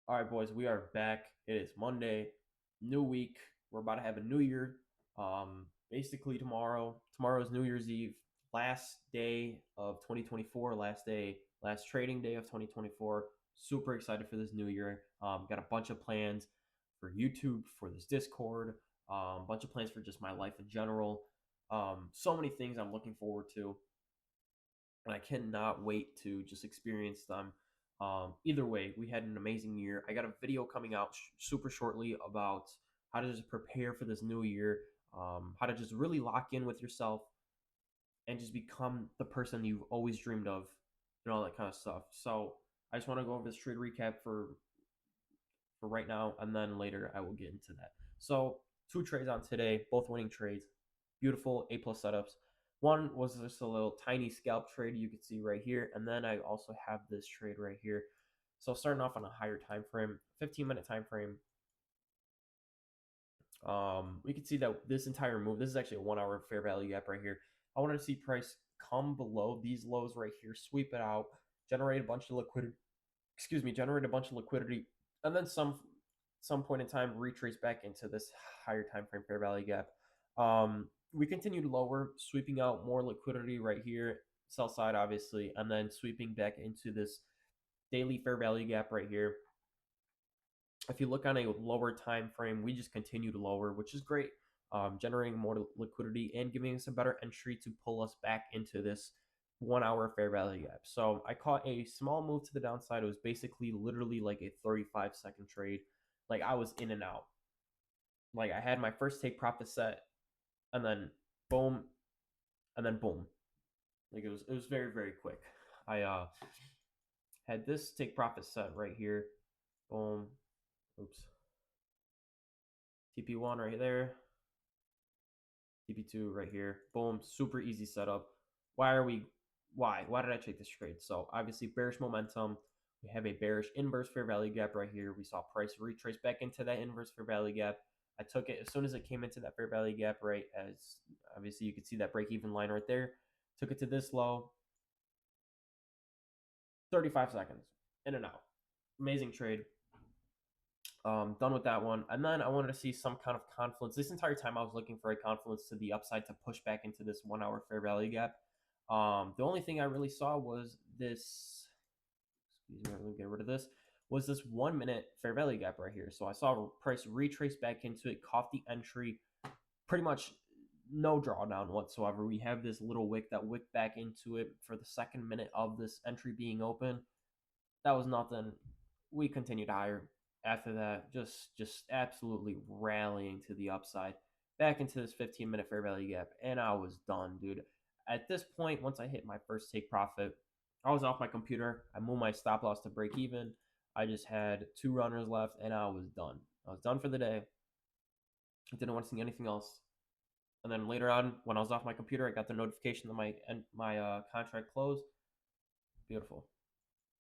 All right, boys, we are back. It is Monday, new week. We're about to have a new year. Basically tomorrow. Tomorrow is New Year's Eve, last day of 2024, last trading day of 2024. Super excited for this new year. Got a bunch of plans for YouTube, for this Discord, bunch of plans for just my life in general. So many things I'm looking forward to, and I cannot wait to just experience them. Either way, we had an amazing year. I got a video coming out super shortly about how to just prepare for this new year, how to just really lock in with yourself and just become the person you've always dreamed of, and all that kind of stuff. So I just want to go over this trade recap for right now, and then later I will get into that. So two trades on today, both winning trades, beautiful A plus setups. One was just a little tiny scalp trade you can see right here, and then I also have this trade right here. So starting off on a higher time frame, 15-minute time frame, we can see that this entire move, this is actually a 1 hour fair value gap right here. I wanted to see price come below these lows right here, sweep it out, generate a bunch of liquidity, generate a bunch of liquidity, and then some point in time retrace back into this higher time frame fair value gap. We continued lower, sweeping out more liquidity right here, sell side obviously, and then sweeping back into this daily fair value gap right here. If you look on a lower time frame, we just continue to lower, which is great, generating more liquidity and giving us a better entry to pull us back into this 1 hour fair value gap. So I caught a small move to the downside. It was basically literally like a 35-second trade. Like I was in and out. Like I had my first take profit set, and then boom, and then boom. Like it was very very quick. I had this take profit set right here. Boom. Oops. TP1 right there. TP2 right here. Boom. Super easy setup. Why did I take this trade? So obviously bearish momentum. We have a bearish inverse fair value gap right here. We saw price retrace back into that inverse fair value gap. I took it as soon as it came into that fair value gap, right? As obviously you can see that break even line right there. Took it to this low. 35 seconds. In and out. Amazing trade. Done with that one. And then I wanted to see some kind of confluence. This entire time I was looking for a confluence to the upside to push back into this 1 hour fair value gap. The only thing I really saw was this, excuse me, let me get rid of this, was this 1 minute fair value gap right here. So I saw price retrace back into it, caught the entry, pretty much no drawdown whatsoever. We have this little wick that wicked back into it for the second minute of this entry being open. That was nothing. We continued higher after that, just absolutely rallying to the upside, back into this 15-minute fair value gap, and I was done, dude. At this point, once I hit my first take profit, I was off my computer. I moved my stop loss to break even. I just had two runners left, and I was done. I was done for the day. I didn't want to see anything else. And then later on, when I was off my computer, I got the notification that my contract closed. Beautiful.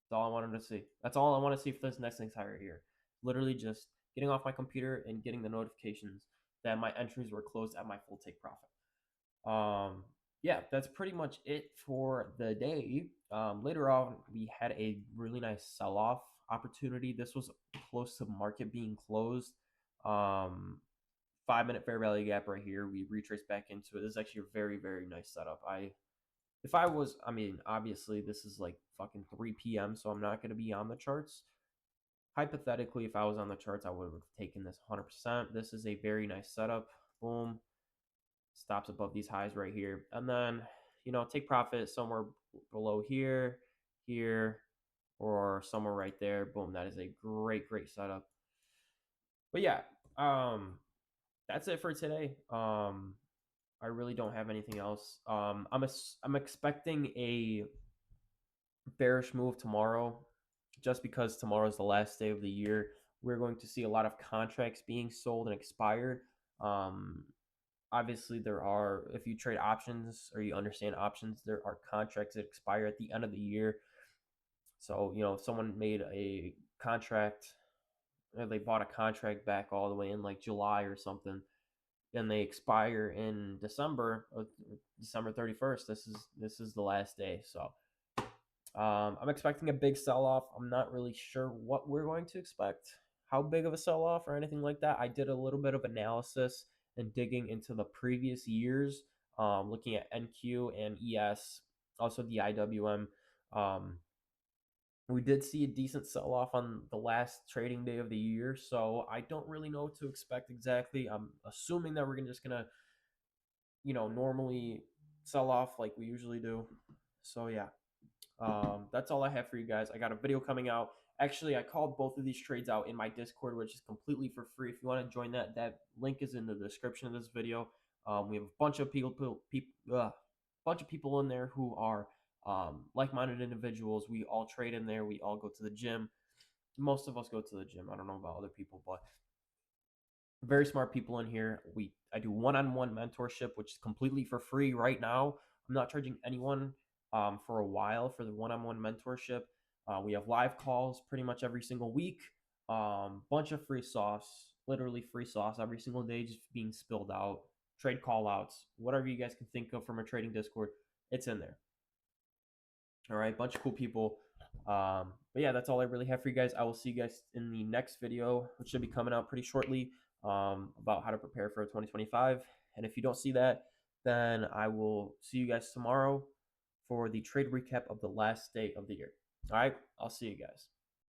That's all I wanted to see. That's all I want to see for this next entire year. Literally just getting off my computer and getting the notifications that my entries were closed at my full take profit. Yeah, that's pretty much it for the day. Later on, we had a really nice sell off opportunity. This was close to market being closed. 5 minute fair value gap right here. We retraced back into it. This is actually a very, very nice setup. I mean, obviously this is like fucking 3 p.m., so I'm not going to be on the charts. Hypothetically, if I was on the charts, I would have taken this 100%. This is a very nice setup. Boom. Stops above these highs right here. And then, take profit somewhere below here, here, or somewhere right there. Boom. That is a great, great setup. But yeah, that's it for today. I really don't have anything else. I'm expecting a bearish move tomorrow, just because tomorrow is the last day of the year. We're going to see a lot of contracts being sold and expired. Um, Obviously, there are, if you trade options or you understand options, there are contracts that expire at the end of the year. So, if someone made a contract, or they bought a contract back all the way in like July or something, and they expire in December 31st. This is the last day. So I'm expecting a big sell off. I'm not really sure what we're going to expect, how big of a sell off or anything like that. I did a little bit of analysis and digging into the previous years, looking at NQ and ES, also the IWM. Um, we did see a decent sell off on the last trading day of the year, so I don't really know what to expect exactly. I'm assuming that we're just gonna, normally sell off like we usually do. So yeah, that's all I have for you guys. I got a video coming out. Actually, I called both of these trades out in my Discord, which is completely for free. If you want to join that link is in the description of this video. We have a bunch of bunch of people in there who are like-minded individuals. We all trade in there. We all go to the gym. Most of us go to the gym. I don't know about other people, but very smart people in here. I do one-on-one mentorship, which is completely for free right now. I'm not charging anyone for a while for the one-on-one mentorship. We have live calls pretty much every single week. Bunch of free sauce, literally free sauce every single day, just being spilled out. Trade call outs, whatever you guys can think of from a trading Discord, it's in there. All right, bunch of cool people. But yeah, that's all I really have for you guys. I will see you guys in the next video, which should be coming out pretty shortly, about how to prepare for 2025. And if you don't see that, then I will see you guys tomorrow for the trade recap of the last day of the year. All right, I'll see you guys.